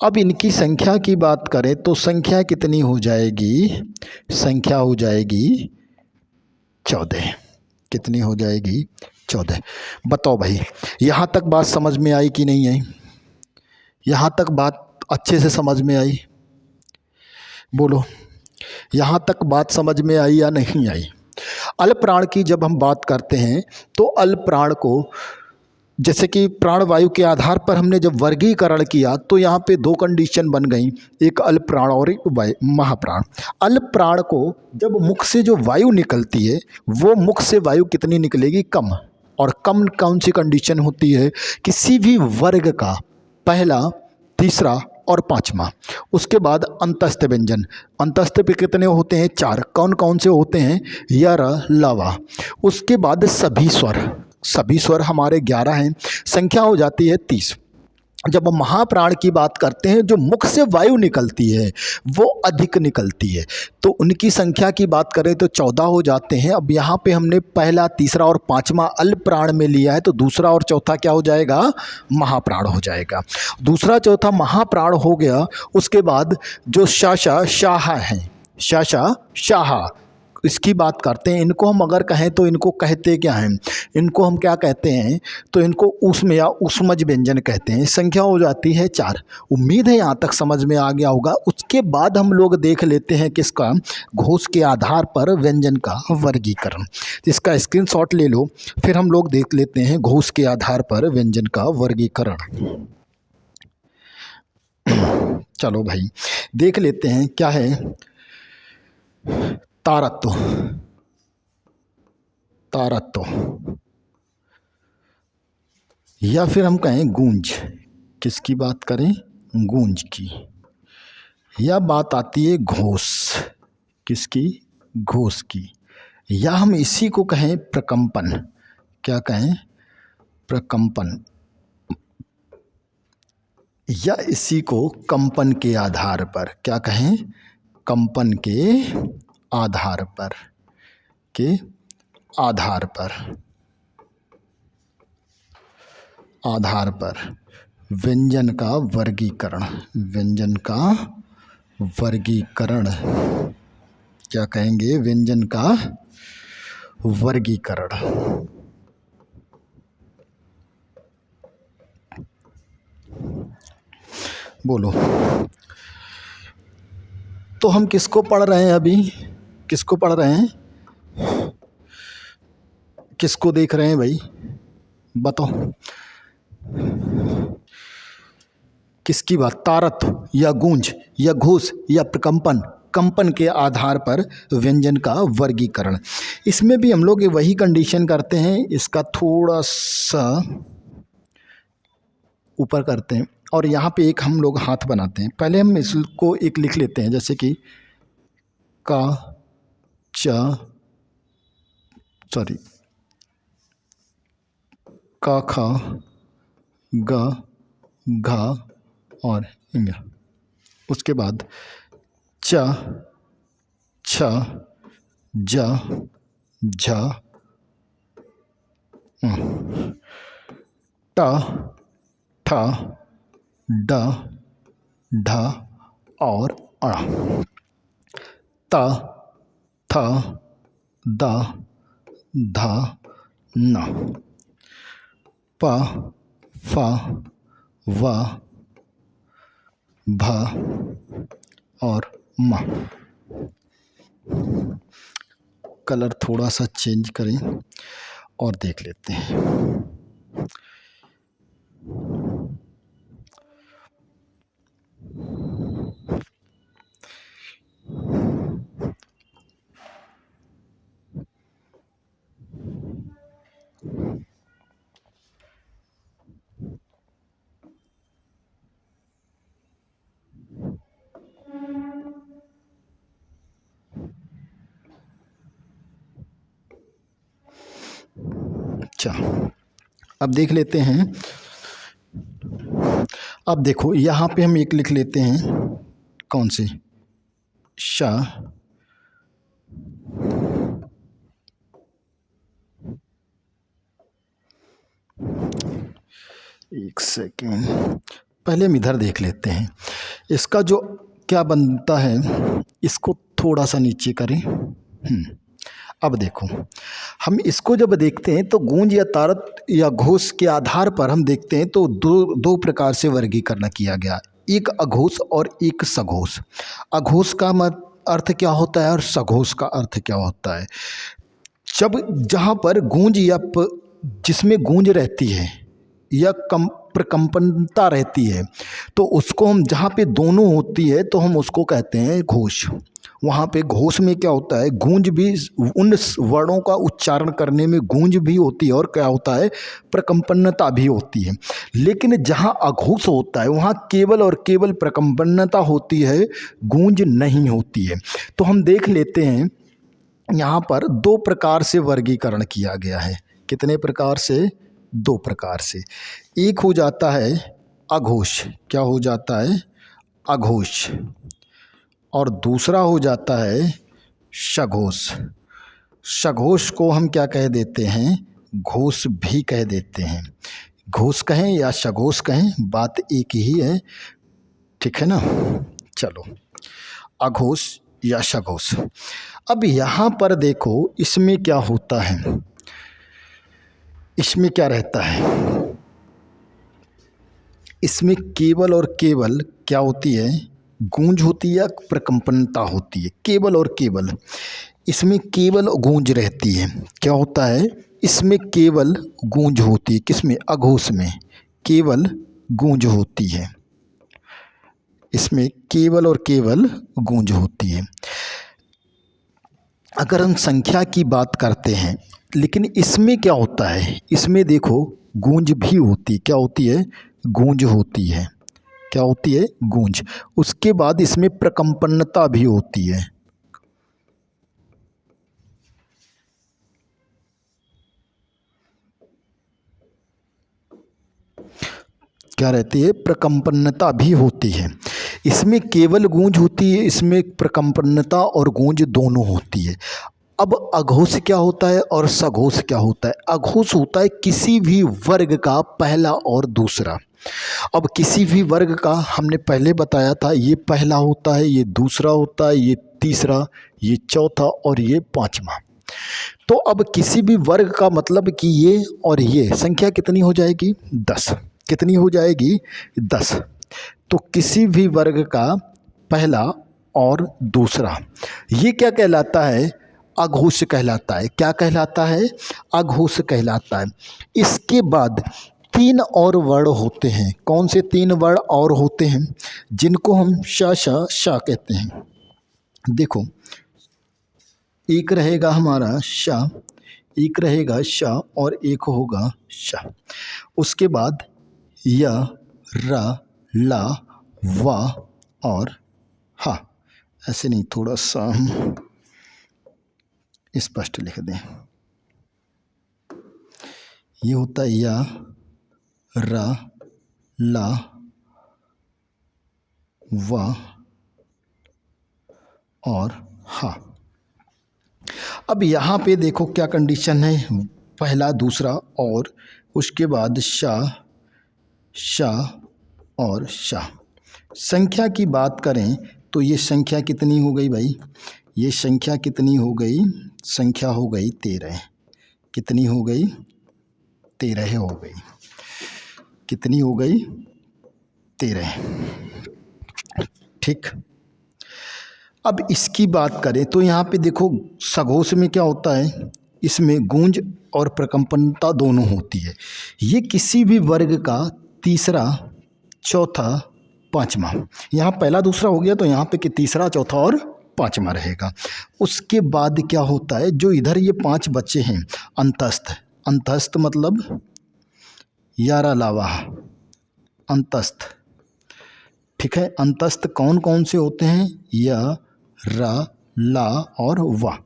अब इनकी संख्या की बात करें तो संख्या कितनी हो जाएगी, संख्या हो जाएगी 14। कितनी हो जाएगी, 14। बताओ भाई, यहाँ तक बात समझ में आई कि नहीं आई, यहाँ तक बात अच्छे से समझ में आई, बोलो, यहाँ तक बात समझ में आई या नहीं आई। अल्प प्राण की जब हम बात करते हैं तो अल्प प्राण को, जैसे कि प्राणवायु के आधार पर हमने जब वर्गीकरण किया तो यहाँ पे 2 कंडीशन बन गई, एक अल्प प्राण और एक महाप्राण। अल्प प्राण को जब मुख से जो वायु निकलती है वो मुख से वायु कितनी निकलेगी, कम। और कम कौन सी कंडीशन होती है, किसी भी वर्ग का पहला, तीसरा और पांचवा। उसके बाद अंतस्थ व्यंजन। अंतस्थ पे कितने होते हैं? 4। कौन कौन से होते हैं? य, र, ल, व। उसके बाद सभी स्वर। सभी स्वर हमारे 11 हैं, संख्या हो जाती है 30। जब हम महाप्राण की बात करते हैं, जो मुख से वायु निकलती है वो अधिक निकलती है, तो उनकी संख्या की बात करें तो 14 हो जाते हैं। अब यहाँ पे हमने पहला, तीसरा और पांचवा अल्प प्राण में लिया है, तो दूसरा और चौथा क्या हो जाएगा? महाप्राण हो जाएगा। दूसरा चौथा महाप्राण हो गया। उसके बाद जो शाशा शाहा हैं, शाशा शाहा, इसकी बात करते हैं। इनको हम अगर कहें तो इनको कहते क्या हैं? इनको हम क्या कहते हैं? तो इनको ऊष्म या ऊष्मज व्यंजन कहते हैं। संख्या हो जाती है 4। उम्मीद है यहाँ तक समझ में आ गया होगा। उसके बाद हम लोग देख लेते हैं किसका? घोष के आधार पर व्यंजन का वर्गीकरण। इसका स्क्रीनशॉट ले लो, फिर हम लोग देख लेते हैं घोष के आधार पर व्यंजन का वर्गीकरण। चलो भाई देख लेते हैं क्या है। तारत्व, तारत्व या फिर हम कहें गूंज। किसकी बात करें? गूंज की। या बात आती है घोष। किसकी? घोष की। या हम इसी को कहें प्रकंपन। क्या कहें? प्रकंपन। या इसी को कंपन के आधार पर क्या कहें? कंपन के आधार पर, के आधार पर, आधार पर व्यंजन का वर्गीकरण। व्यंजन का वर्गीकरण क्या कहेंगे? व्यंजन का वर्गीकरण। बोलो। तो हम किसको पढ़ रहे हैं अभी? किसको पढ़ रहे हैं? किसको देख रहे हैं भाई? बताओ किसकी बात? तारत्व या गूंज या घोष या प्रकंपन, कंपन के आधार पर व्यंजन का वर्गीकरण। इसमें भी हम लोग वही कंडीशन करते हैं। इसका थोड़ा सा ऊपर करते हैं और यहाँ पे एक हम लोग हाथ बनाते हैं। पहले हम इसको एक लिख लेते हैं, जैसे कि का, का, खा, ग, घा और इंग। उसके बाद च, छ, ज, झ, ट, ठ, ड, ढ और अ। त, थ, द, ध, न। प, फ, व, भ और म। कलर थोड़ा सा चेंज करें और देख लेते हैं। अच्छा, अब देख लेते हैं। अब देखो यहाँ पे हम एक लिख लेते हैं। कौन सी? श, एक सेकेंड, पहले हम इधर देख लेते हैं। इसका जो क्या बनता है, इसको थोड़ा सा नीचे करें। अब देखो, हम इसको जब देखते हैं तो गूंज या तारत या घोष के आधार पर हम देखते हैं तो दो प्रकार से वर्गीकरण किया गया, एक अघोष और एक सघोष। अघोष का अर्थ क्या होता है और सघोष का अर्थ क्या होता है? जब जहाँ पर गूंज या जिसमें गूंज रहती है या प्रकंपनता रहती है, तो उसको हम, जहाँ पे दोनों होती है तो हम उसको कहते हैं घोष। वहाँ पे घोष में क्या होता है, गूंज भी, उन वर्णों का उच्चारण करने में गूंज भी होती है और क्या होता है, प्रकंपन्नता भी होती है। लेकिन जहाँ अघोष होता है वहाँ केवल और केवल प्रकंपन्नता होती है, गूंज नहीं होती है। तो हम देख लेते हैं यहाँ पर दो प्रकार से वर्गीकरण किया गया है। कितने प्रकार से? दो प्रकार से। एक हो जाता है अघोष, क्या हो जाता है, अघोष, और दूसरा हो जाता है सघोष। सघोष को हम क्या कह देते हैं, घोष भी कह देते हैं। घोष कहें या सघोष कहें, बात एक ही है, ठीक है ना। चलो, अघोष या सघोष। अब यहाँ पर देखो इसमें क्या होता है, इसमें क्या रहता है, इसमें केवल और केवल क्या होती है, गूंज होती है या प्रकंपनता होती है। केवल और केवल, इसमें केवल गूंज रहती है। क्या होता है, इसमें केवल गूंज होती है। किसमें? अघोष में केवल गूंज होती है, इसमें केवल और केवल गूंज होती है। अगर हम संख्या की बात करते हैं, लेकिन इसमें क्या होता है, इसमें देखो गूंज भी होती है। क्या होती है? गूंज होती है। क्या होती है? गूंज। उसके बाद इसमें प्रकंपन्नता भी होती है। क्या रहती है? प्रकंपन्नता भी होती है। इसमें केवल गूंज होती है, इसमें प्रकंपन्नता और गूंज दोनों होती है। अब अघोष क्या होता है और सघोष क्या होता है? अघोष होता है किसी भी वर्ग का पहला और दूसरा। अब किसी भी वर्ग का हमने पहले बताया था, ये पहला होता है, ये दूसरा होता है, ये तीसरा, ये चौथा और ये पांचवा। तो अब किसी भी वर्ग का मतलब कि ये और ये संख्या कितनी हो जाएगी? 10। कितनी हो जाएगी? 10। तो किसी भी वर्ग का पहला और दूसरा, ये क्या कहलाता है? अघोष कहलाता है। क्या कहलाता है? अघोष कहलाता है। इसके बाद 3 और वर्ण होते हैं। कौन से 3 वर्ण और होते हैं? जिनको हम श कहते हैं। देखो, एक रहेगा हमारा श, एक रहेगा श और एक होगा श। उसके बाद य, र, ला, वा और हा। ऐसे नहीं, थोड़ा सा हम स्पष्ट लिख दें। ये होता है या, रा, ला, वा और हा। अब यहाँ पे देखो क्या कंडीशन है, पहला, दूसरा और उसके बाद शा, शा और शा। संख्या की बात करें तो ये संख्या कितनी हो गई भाई? ये संख्या कितनी हो गई? संख्या हो गई 13। कितनी हो गई? 13 हो गई। कितनी हो गई? 13। ठीक। अब इसकी बात करें तो यहाँ पे देखो सघोष में क्या होता है, इसमें गूंज और प्रकंपनता दोनों होती है। ये किसी भी वर्ग का तीसरा, चौथा, पांचवा। यहाँ पहला दूसरा हो गया तो यहाँ पे कि तीसरा, चौथा और पांचवा रहेगा। उसके बाद क्या होता है, जो इधर ये 5 बच्चे हैं, अंतस्थ। अंतस्थ मतलब यारा लावा, अंतस्थ। ठीक है। अंतस्थ कौन कौन से होते हैं? या, रा, ला और वा।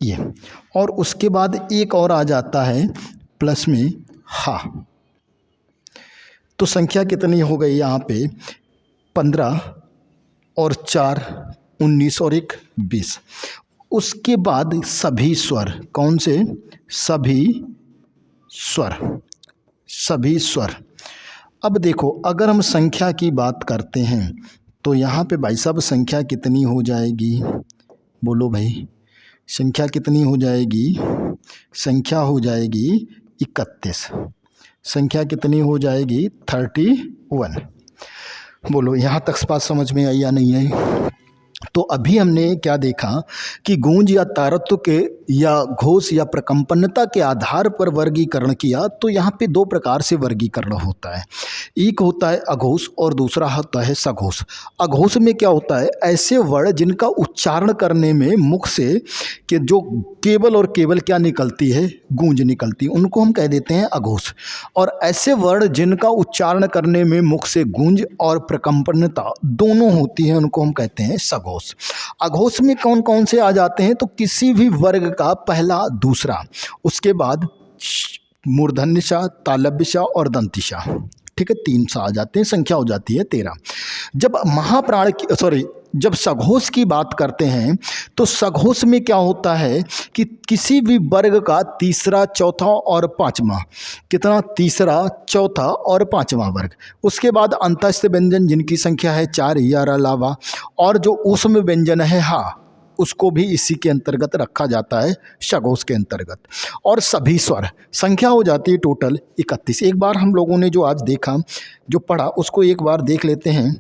ये, और उसके बाद एक और आ जाता है प्लस में हा। तो संख्या कितनी हो गई यहाँ पे? 15 और 4 19 और 1 20। उसके बाद सभी स्वर। कौन से? सभी स्वर। सभी स्वर। अब देखो अगर हम संख्या की बात करते हैं तो यहाँ पे भाई साहब संख्या कितनी हो जाएगी? बोलो भाई, संख्या कितनी हो जाएगी? संख्या हो जाएगी 31। संख्या कितनी हो जाएगी? 31। बोलो यहाँ तक बात समझ में आई या नहीं आई? तो अभी हमने क्या देखा कि गूंज या तारत्व के या घोष या प्रकंपनता के आधार पर वर्गीकरण किया। तो यहाँ पे दो प्रकार से वर्गीकरण होता है, एक होता है अघोष और दूसरा होता है सघोष। अघोष में क्या होता है, ऐसे वर्ण जिनका उच्चारण करने में मुख से कि जो केवल और केवल क्या निकलती है, गूंज निकलती है, उनको हम कह देते हैं अघोष। और ऐसे वर्ण जिनका उच्चारण करने में मुख से गूंज और प्रकंपनता दोनों होती है, उनको हम कहते हैं सघोष। अघोष में कौन कौन से आ जाते हैं, तो किसी भी वर्ग का पहला दूसरा, उसके बाद मूर्धन्यशा, तालव्यशा और दंतिशा, ठीक है, 3 सा आ जाते हैं, संख्या हो जाती है 13। जब महाप्राण की जब सघोष की बात करते हैं तो सघोष में क्या होता है कि किसी भी वर्ग का तीसरा, चौथा और पांचवा, कितना, तीसरा, चौथा और पांचवा वर्ग, उसके बाद अंतस्थ व्यंजन जिनकी संख्या है 4 यार अलावा, और जो ऊष्म व्यंजन है हा, उसको भी इसी के अंतर्गत रखा जाता है, सघोष के अंतर्गत। और सभी स्वर, संख्या हो जाती है टोटल 31। एक बार हम लोगों ने जो आज देखा, जो पढ़ा, उसको एक बार देख लेते हैं।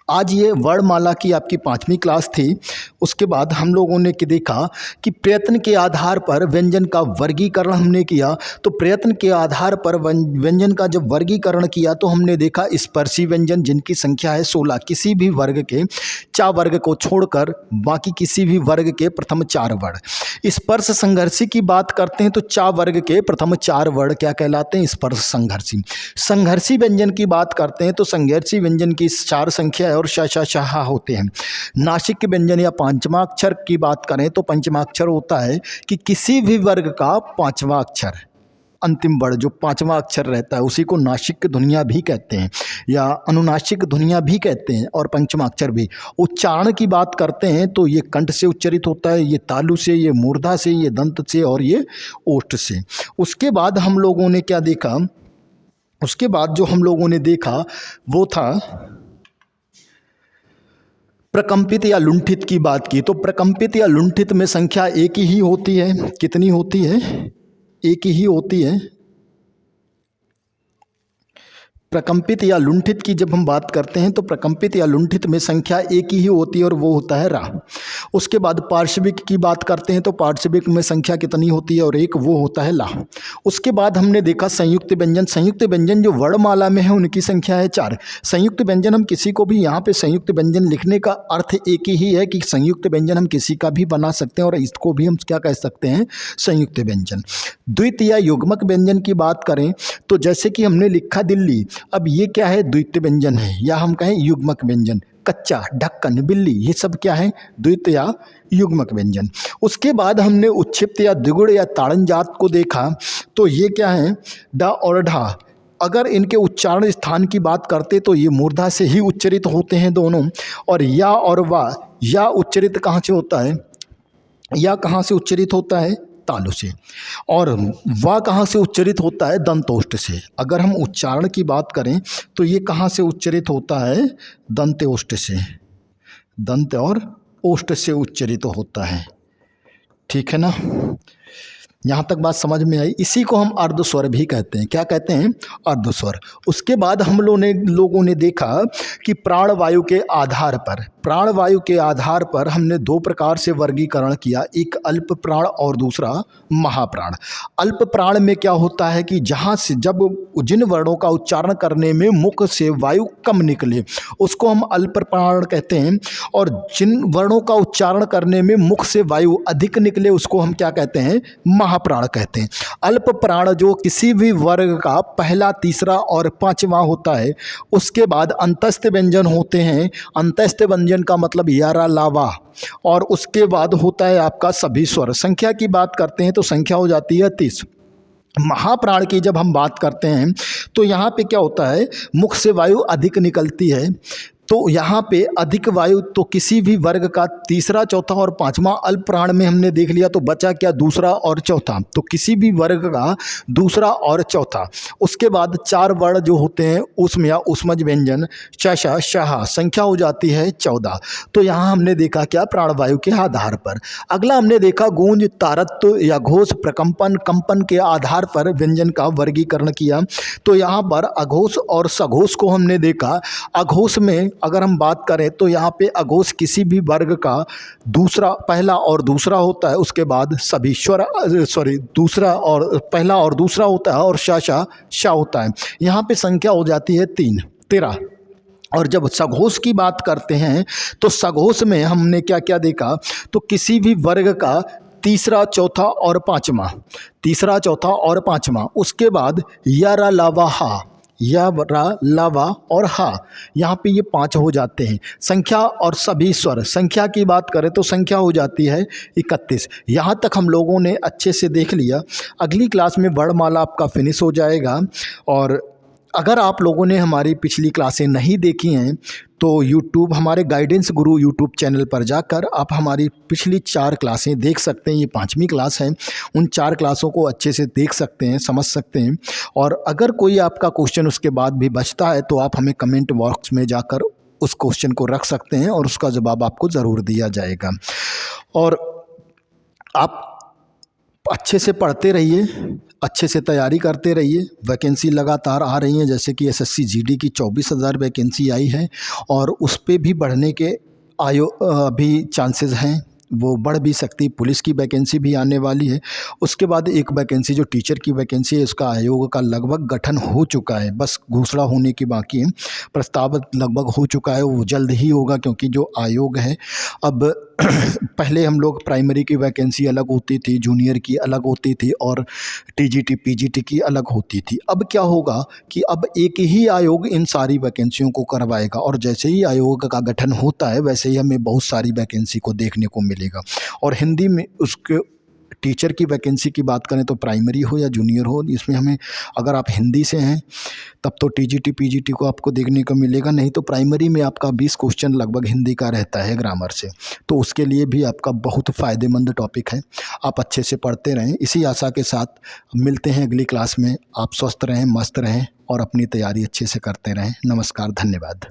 आज ये वर्णमाला की आपकी 5वीं क्लास थी। उसके बाद हम लोगों ने देखा कि प्रयत्न के आधार पर व्यंजन का वर्गीकरण हमने किया। तो प्रयत्न के आधार पर व्यंजन का जब वर्गीकरण किया तो हमने देखा स्पर्शी व्यंजन जिनकी संख्या है 16, किसी भी वर्ग के चा वर्ग को छोड़कर बाकी किसी भी वर्ग के प्रथम 4 वर्ण। स्पर्श संघर्षी की बात करते हैं तो चा वर्ग के प्रथम 4 वर्ण क्या कहलाते हैं, स्पर्श संघर्षी। संघर्षी व्यंजन की बात करते हैं तो संघर्षी व्यंजन की 4 संख्या और शाहा होते हैं। नासिक के व्यंजन या पंचमाक्षर की बात करें तो पंचमाक्षर होता है कि किसी भी वर्ग का 5वां अक्षर, अंतिम वर्ण जो 5वां अक्षर रहता है, उसी को नासिक ध्वनियाँ भी कहते हैं या अनुनासिक ध्वनियाँ भी कहते हैं, और पंचमाक्षर भी। उच्चारण की बात करते हैं तो ये कंठ से उच्चरित होता है, ये तालु से, ये मूर्धा से, ये दंत से और ये ओष्ठ से। उसके बाद हम लोगों ने क्या देखा, उसके बाद जो हम लोगों ने देखा वो था प्रकंपित या लुंठित की बात की। तो प्रकंपित या लुंठित में संख्या एक ही होती है, कितनी होती है, एक ही होती है। प्रकंपित या लुंठित की जब हम बात करते हैं तो प्रकंपित या लुंठित में संख्या एक ही होती है और वो होता है रा। उसके बाद पार्श्विक की बात करते हैं तो पार्श्विक में संख्या कितनी होती है, और एक, वो होता है ला। उसके बाद हमने देखा संयुक्त व्यंजन। संयुक्त व्यंजन जो वर्णमाला में है उनकी संख्या है 4। संयुक्त व्यंजन हम किसी को भी यहाँ पे संयुक्त व्यंजन लिखने का अर्थ एक ही है कि संयुक्त व्यंजन हम किसी का भी बना सकते हैं और इसको भी हम क्या कह सकते हैं, संयुक्त व्यंजन। द्वितीय या युग्मक व्यंजन की बात करें तो जैसे कि हमने लिखा दिल्ली, अब ये क्या है, द्वितीय व्यंजन है, या हम कहें युग्मक व्यंजन। कच्चा, ढक्कन, बिल्ली, ये सब क्या है, द्वितीय या युग्मक व्यंजन। उसके बाद हमने उच्छिप्त या द्विगुण या ताड़न जात को देखा तो ये क्या है, डा और ढा। अगर इनके उच्चारण स्थान की बात करते तो ये मूर्धा से ही उच्चरित होते हैं दोनों। और या और वा, या उच्चरित कहाँ से होता है, या कहाँ से उच्चरित होता है, तालु से। और वा कहाँ से उच्चरित होता है, दंतोष्ठ से। अगर हम उच्चारण की बात करें तो ये कहाँ से उच्चरित होता है, दंत्योष्ठ से, दंत और ओष्ठ से उच्चरित होता है, ठीक है ना। यहाँ तक बात समझ में आई। इसी को हम अर्धस्वर भी कहते हैं। क्या कहते हैं, अर्धस्वर। उसके बाद हम लोगों ने देखा कि प्राणवायु के आधार पर, प्राणवायु के आधार पर हमने 2 प्रकार से वर्गीकरण किया, एक अल्प प्राण और दूसरा महाप्राण। अल्प प्राण में क्या होता है कि जहाँ से जब जिन वर्णों का उच्चारण करने में मुख से वायु कम निकले उसको हम अल्प प्राण कहते हैं, और जिन वर्णों का उच्चारण करने में मुख से वायु अधिक निकले उसको हम क्या कहते हैं, महाप्राण कहते हैं। अल्प प्राण जो किसी भी वर्ग का पहला, तीसरा और 5वां होता है। उसके बाद अंतस्थ व्यंजन होते हैं, अंतस्थ व्यंजन का मतलब यारा लावा, और उसके बाद होता है आपका सभी स्वर। संख्या की बात करते हैं तो संख्या हो जाती है 30। महाप्राण की जब हम बात करते हैं तो यहाँ पे क्या होता है, मुख से वायु अधिक निकलती है, तो यहाँ पे अधिक वायु, तो किसी भी वर्ग का तीसरा, चौथा और 5वां अल्प प्राण में हमने देख लिया, तो बचा क्या, दूसरा और चौथा। तो किसी भी वर्ग का दूसरा और चौथा। उसके बाद 4 वर्ण जो होते हैं ऊष्म या ऊष्मज व्यंजन, शशा, शहा, संख्या हो जाती है 14। तो यहाँ हमने देखा क्या, प्राणवायु के आधार पर। अगला हमने देखा गूंज, तारत्व या घोष, प्रकंपन, कंपन के आधार पर व्यंजन का वर्गीकरण किया। तो यहाँ पर अघोष और सघोष को हमने देखा। अघोष में अगर हम बात करें तो यहाँ पे अघोष किसी भी वर्ग का दूसरा, पहला और दूसरा होता है, उसके बाद सभी स्वर, दूसरा और पहला और दूसरा होता है और शा होता है। यहाँ पे संख्या हो जाती है 13। और जब सघोष की बात करते हैं तो सघोष में हमने क्या क्या देखा, तो किसी भी वर्ग का तीसरा, चौथा और पांचवा, तीसरा, चौथा और पांचवा, उसके बाद या रा लावा हा, या रा लावा और हा, यहाँ पे ये 5 हो जाते हैं। संख्या और सभी स्वर, संख्या की बात करें तो संख्या हो जाती है 31। यहाँ तक हम लोगों ने अच्छे से देख लिया। अगली क्लास में वर्णमाला आपका फिनिश हो जाएगा। और अगर आप लोगों ने हमारी पिछली क्लासें नहीं देखी हैं तो यूट्यूब, हमारे गाइडेंस गुरु यूट्यूब चैनल पर जाकर आप हमारी पिछली 4 क्लासें देख सकते हैं। ये 5वीं क्लास है, उन 4 क्लासों को अच्छे से देख सकते हैं, समझ सकते हैं। और अगर कोई आपका क्वेश्चन उसके बाद भी बचता है तो आप हमें कमेंट बॉक्स में जाकर उस क्वेश्चन को रख सकते हैं और उसका जवाब आपको ज़रूर दिया जाएगा। और आप अच्छे से पढ़ते रहिए, अच्छे से तैयारी करते रहिए। वैकेंसी लगातार आ रही हैं, जैसे कि एसएससी जीडी की 24,000 वैकेंसी आई है और उस पे भी बढ़ने के अभी चांसेस हैं, वो बढ़ भी सकती। पुलिस की वैकेंसी भी आने वाली है। उसके बाद एक वैकेंसी जो टीचर की वैकेंसी है, उसका आयोग का लगभग गठन हो चुका है, बस घोषणा होने की बाकी है। प्रस्ताव लगभग हो चुका है, वो जल्द ही होगा, क्योंकि जो आयोग है अब पहले हम लोग प्राइमरी की वैकेंसी अलग होती थी, जूनियर की अलग होती थी और टीजीटी पीजीटी की अलग होती थी। अब क्या होगा कि अब एक ही आयोग इन सारी वैकेंसियों को करवाएगा और जैसे ही आयोग का गठन होता है वैसे ही हमें बहुत सारी वैकेंसी को देखने को मिलेगा। और हिंदी में उसके टीचर की वैकेंसी की बात करें तो प्राइमरी हो या जूनियर हो, इसमें हमें, अगर आप हिंदी से हैं तब तो टीजीटी पीजीटी को आपको देखने को मिलेगा, नहीं तो प्राइमरी में आपका 20 क्वेश्चन लगभग हिंदी का रहता है ग्रामर से, तो उसके लिए भी आपका बहुत फ़ायदेमंद टॉपिक है। आप अच्छे से पढ़ते रहें। इसी आशा के साथ मिलते हैं अगली क्लास में। आप स्वस्थ रहें, मस्त रहें और अपनी तैयारी अच्छे से करते रहें। नमस्कार, धन्यवाद।